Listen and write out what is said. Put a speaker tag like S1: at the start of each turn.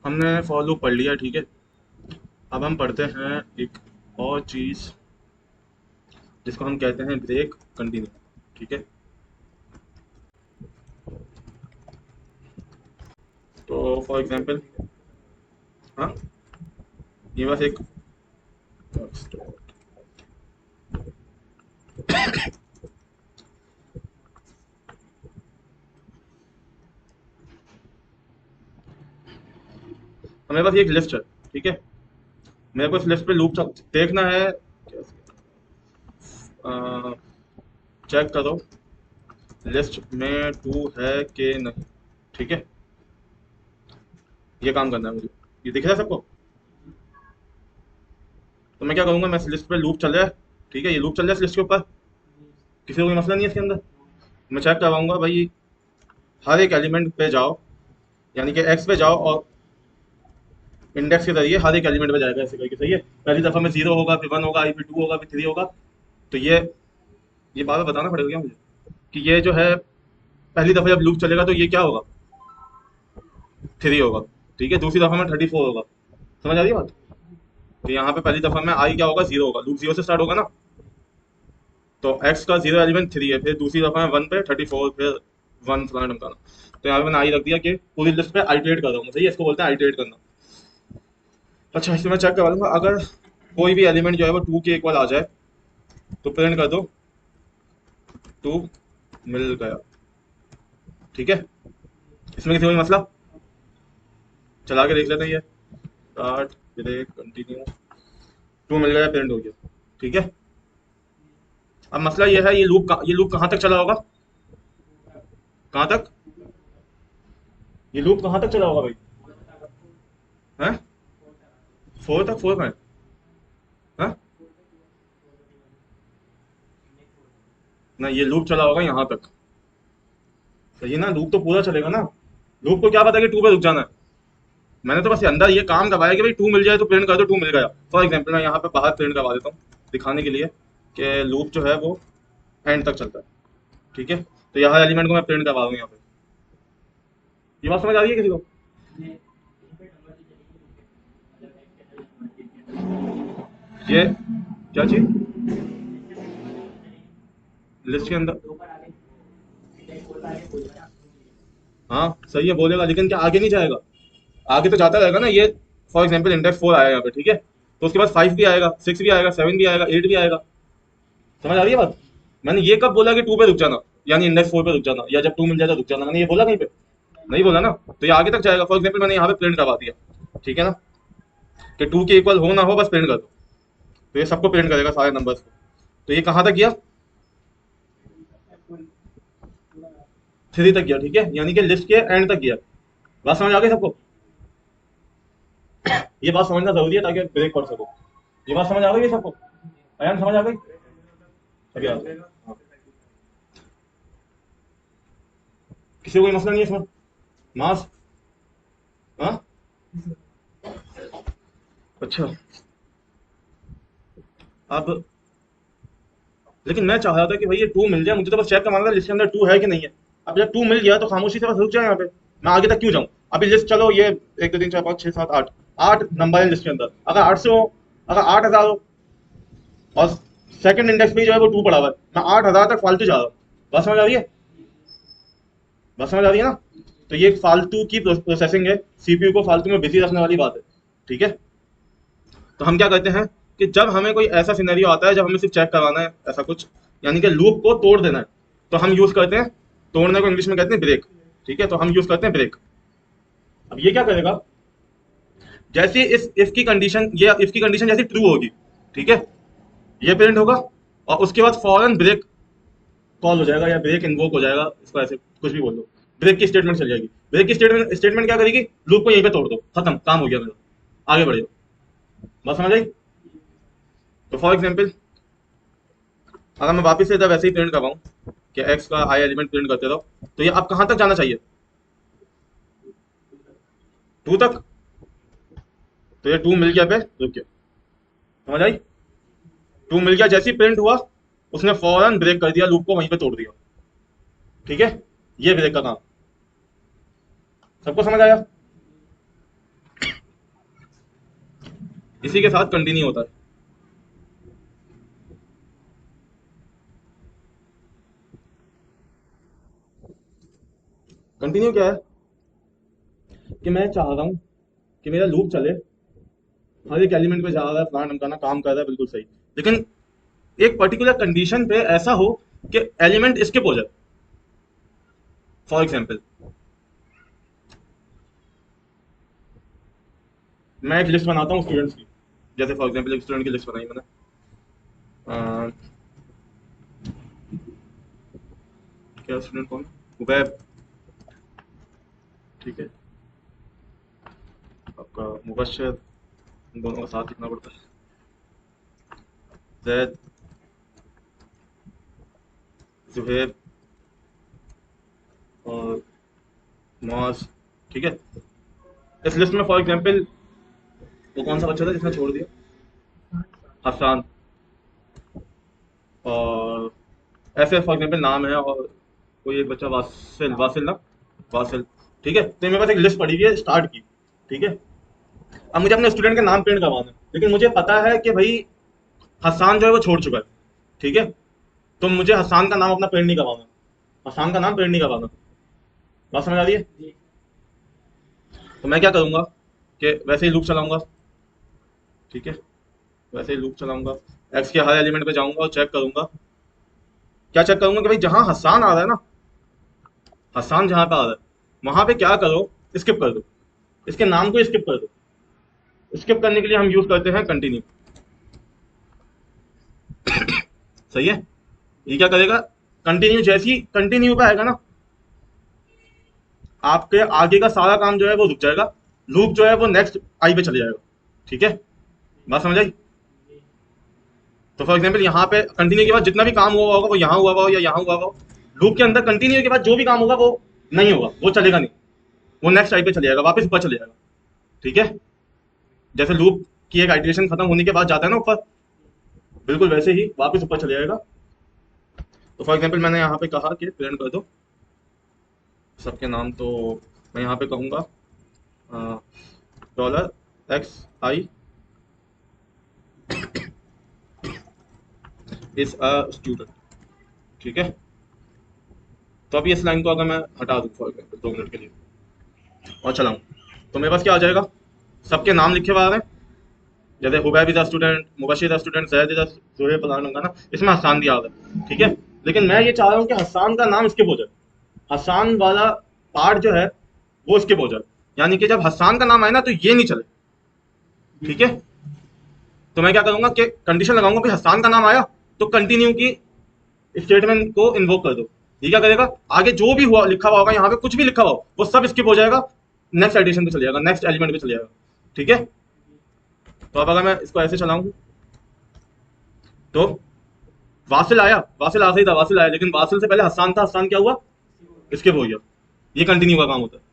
S1: हमने for loop पढ़ लिया, ठीक है। अब हम पढ़ते हैं एक और चीज़ जिसको हम कहते हैं ब्रेक कंटिन्यू, ठीक है। तो फॉर एग्जांपल, हाँ, ये बस एक हमें बस एक लिस्ट है, ठीक है। मेरे को इस लिस्ट पे लूप देखना है। चेक करो लिस्ट में टू है कि नहीं, ठीक है। ये काम करना है मुझे। ये दिख रहा है सबको? तो मैं क्या करूंगा, मैं इस लिस्ट पे लूप चल रहा है, ठीक है। ये लूप चल रहा है इस लिस्ट के ऊपर, किसी को कोई मसला नहीं है इसके अंदर। मैं चेक करवाऊंगा भाई, हर एक एलिमेंट पे जाओ, यानी कि एक्स पे जाओ और इंडेक्स के जरिए हर एक एलिमेंट पे जाएगा, ऐसे करके, सही है। पहली दफा में जीरो होगा, फिर वन होगा, फिर टू होगा, फिर थ्री होगा। तो ये बार बार बताना पड़ेगा क्या मुझे कि ये जो है पहली दफा जब लूप चलेगा तो ये क्या होगा, थ्री होगा, ठीक है। दूसरी दफा में 34 होगा। समझ आ रही है बात? तो यहाँ पे पहली दफा में आई क्या होगा, जीरो होगा, लूप जीरो से स्टार्ट होगा ना। तो एक्स का जीरो एलिमेंट थ्री है, फिर दूसरी दफा में वन पे 34, फिर वन फलाना ढमकाना। तो यहाँ पे मैंने आई रख दिया कि पूरी लिस्ट पे आइटरेट कर रहा हूँ, सही है। इसको बोलते हैं आइटरेट करना। अच्छा, इसमें मैं चेक करवा लूंगा, अगर कोई भी एलिमेंट जो है वो टू के इक्वल आ जाए तो प्रिंट कर दो टू मिल गया, ठीक है। इसमें किसी को कोई मसला? चला के देख लेते हैं ये। स्टार्ट ब्रेक कंटिन्यू, टू मिल गया, प्रिंट हो गया, ठीक है। अब मसला ये है, ये लूप कहाँ तक चला होगा, कहाँ तक? ये लूप कहाँ तक चला होगा भाई? हैं? फोर तक? फोर में? हैं? ना, ये लूप चला होगा यहाँ तक, सही है ना। लूप तो पूरा चलेगा ना। लूप को क्या पता कि टू पे रुक जाना है। मैंने तो बस ये अंदर ये काम करवाया कि भाई टू मिल जाए तो प्रिंट कर दो टू मिल गया। फॉर एग्जाम्पल मैं यहाँ पे बाहर प्रिंट करवा देता हूँ, दिखाने के लिए कि लूप जो है वो एंड तक चलता है, ठीक है। तो यहाँ एलिमेंट को मैं प्रिंट करवा दूँ यहाँ पे। ये बात समझ आ रही है किसी को? ये क्या चीज लिस्ट के अंदर? हाँ सही है, बोलेगा, लेकिन क्या आगे नहीं जाएगा? आगे तो जाता रहेगा ना ये। फॉर एग्जाम्पल इंडेक्स फोर आया यहाँ पे, ठीक है। तो उसके बाद फाइव भी आएगा, सिक्स भी आएगा, सेवन भी आएगा, एट भी आएगा। समझ आ रही है बात? मैंने ये कब बोला कि टू पे रुक जाना, यानी इंडेक्स फोर पे रुक जाना, या जब टू मिल जाए तो रुक जाना? मैंने ये बोला कहीं पे? नहीं बोला ना। तो ये आगे तक जाएगा। फॉर एग्जाम्पल मैंने यहाँ पे प्रिंट करवा दिया, ठीक है ना, कि टू के इक्वल हो ना हो बस प्रिंट कर दो। तो ये सबको प्रिंट करेगा, सारे नंबर्स को। तो ये कहाँ तक गया? थ्री तक गया, ठीक है, यानी कि लिस्ट के एंड तक गया। बात समझ आ गई सबको? ये बात समझना जरूरी है ताकि ब्रेक पढ़ सको। ये बात समझ आ गई है सबको? अयान समझ आ गई? अभी आ गई। हाँ। किसी को कोई मसला नहीं है इसमें? मास? हाँ। अच्छा। अब लेकिन मैं चाह रहा था कि भाई ये टू मिल जाए, मुझे तो बस चेक करवाना था लिस्ट के अंदर टू है कि नहीं है। अब जब टू मिल गया तो खामोशी से बस रुक जाए यहाँ पे। मैं आगे तक क्यों जाऊँ? अभी लिस्ट चलो, ये एक दो तीन चार पाँच छः सात आठ, आठ नंबर है लिस्ट के अंदर। अगर 800 हो, अगर 8000 हो, और सेकंड इंडेक्स पे जो है वो टू पड़ा हुआ है, मैं 8000 तक फालतू जा रहा हूँ। बस समझ आ रही है? बस समझ आ रही है ना? तो ये एक फालतू की प्रोसेसिंग है, सीपीयू को फालतू में बिजी रखने वाली बात है, ठीक है। तो हम क्या करते हैं कि जब हमें कोई ऐसा सिनेरियो आता है जब हमें सिर्फ चेक करवाना है ऐसा कुछ, यानी कि लूप को तोड़ देना है, तो हम यूज करते हैं, तोड़ने को इंग्लिश में कहते हैं ब्रेक, ठीक है। तो हम यूज करते हैं ब्रेक। अब ये क्या करेगा, जैसे इस इफ की कंडीशन, ये इफ की कंडीशन जैसी ट्रू होगी, ठीक है, ये प्रिंट होगा, और उसके बाद फॉरन ब्रेक कॉल हो जाएगा या ब्रेक इन्वोक हो जाएगा, इसको ऐसे कुछ भी बोल दो। ब्रेक की स्टेटमेंट चल जाएगी। ब्रेक की स्टेटमेंट क्या करेगी, लूप को यहीं पे तोड़ दो, खत्म, काम हो गया मेरा, आगे बढ़े। बात समझ आई? तो फॉर एग्जाम्पल, अगर मैं वापस से इधर वैसे ही प्रिंट करवाऊँ कि एक्स का आई एलिमेंट प्रिंट करते रहो, तो ये अब कहाँ तक जाना चाहिए? टू तक। तो ये टू मिल गया पे रुक गया। समझ आई? टू मिल गया, जैसे ही प्रिंट हुआ उसने फौरन ब्रेक कर दिया, लूप को वहीं पे तोड़ दिया, ठीक है। ये ब्रेक का काम। सबको समझ आया? इसी के साथ कंटिन्यू होता है। कंटिन्यू क्या है कि मैं चाह रहा हूं कि मेरा लूप चले, हर एक एलिमेंट पे जा रहा है, प्लान अमकाना काम कर रहा है, बिल्कुल सही। लेकिन एक पर्टिकुलर कंडीशन पे ऐसा हो कि एलिमेंट स्किप हो जाए। फॉर एग्जाम्पल, मैं एक लिस्ट बनाता हूँ स्टूडेंट्स की। जैसे फॉर एग्जाम्पल एक स्टूडेंट की लिस्ट बनाई मैंने। अह, क्या स्टूडेंट कौन, उबैब, ठीक है, आपका मुबशर, इन दोनों का साथ लिखना पड़ता है, जैद, जुहैब और मुआज, ठीक है। इस लिस्ट में फॉर एग्जाम्पल वो कौन सा बच्चा था जिसने छोड़ दिया, हसान, और ऐसे फॉर एग्जाम्पल नाम है, और कोई एक बच्चा वासिल, वासिल ना, वासिल, ठीक है। तो मेरे पास एक लिस्ट पड़ी हुई है स्टार्ट की, ठीक है। अब मुझे अपने स्टूडेंट का नाम प्रिंट करवाना है, लेकिन मुझे पता है कि भाई हसान जो है वो छोड़ चुका है, ठीक है। तो मुझे हसान का नाम अपना प्रिंट नहीं करवाना, हसान का नाम प्रिंट नहीं करवाना। बात समझ आ रही है? तो मैं क्या करूंगा कि वैसे ही लूप चलाऊंगा, ठीक है, वैसे ही लूप चलाऊंगा, एक्स के हर एलिमेंट पे जाऊंगा और चेक करूंगा। क्या चेक करूंगा कि भाई जहां हसान आ रहा है ना, हसान जहां पे आ रहा है वहां पे क्या करो, स्किप कर दो, इसके नाम को स्किप कर दो। स्किप करने के लिए हम यूज करते हैं कंटिन्यू, सही है। ये क्या करेगा, कंटिन्यू जैसी कंटिन्यू पे आएगा ना, आपके आगे का सारा काम जो है वो रुक जाएगा, लूप जो है वो नेक्स्ट आई पे चले जाएगा, ठीक है। बात समझ आई? तो फॉर एग्जाम्पल यहाँ पे कंटिन्यू के बाद जितना भी काम हुआ होगा वो यहाँ हुआ होगा या यहाँ हुआ होगा, लूप के अंदर कंटिन्यू के बाद जो भी काम होगा वो नहीं होगा, वो चलेगा नहीं, वो नेक्स्ट आई पे चले जाएगा, वापस ऊपर चले जाएगा, ठीक है। जैसे लूप की एक आइटरेशन खत्म होने के बाद जाता है ना ऊपर, बिल्कुल वैसे ही वापस ऊपर चले जाएगा। तो फॉर एग्जाम्पल मैंने यहाँ पे कहा कि प्रिंट कर दो सबके नाम, तो मैं यहाँ पे कहूँगा $x इज अ स्टूडेंट, ठीक है। तो अभी इस लाइन को अगर मैं हटा दूँ फॉर एग्जाम्पल 2 मिनट के लिए और चलाऊँ, तो मेरे पास क्या आ जाएगा, सबके नाम लिखे हुए आ रहे हैं। जैसे Hubaib is a student, Mubashir is a student, Syed is a, Zoheb फलाना होगा ना, इसमें हसान दिया आ रहा है, ठीक है। लेकिन मैं ये चाह रहा हूँ कि हसान का नाम स्किप हो जाए, हसान वाला पार्ट जो है वो स्किप हो जाए, यानी कि जब हसान का नाम आए ना तो ये नहीं चले, ठीक है। तो मैं क्या करूंगा कि कंडीशन लगाऊंगा कि हसान का नाम आया तो कंटिन्यू की स्टेटमेंट को इन्वोक कर दो। ये क्या करेगा, आगे जो भी हुआ लिखा हुआ होगा, यहाँ पे कुछ भी लिखा हुआ हो, वो सब स्किप हो जाएगा, नेक्स्ट एडिशन पे चले जाएगा, नेक्स्ट एलिमेंट पे चले जाएगा, ठीक है। तो अब अगर मैं इसको ऐसे चलाऊं तो वासिल आया, वासिल आखिरी था, वासिल आया, लेकिन वासिल से पहले हसान था, हसान क्या हुआ, स्किप हो गया। ये कंटिन्यू का काम होता है।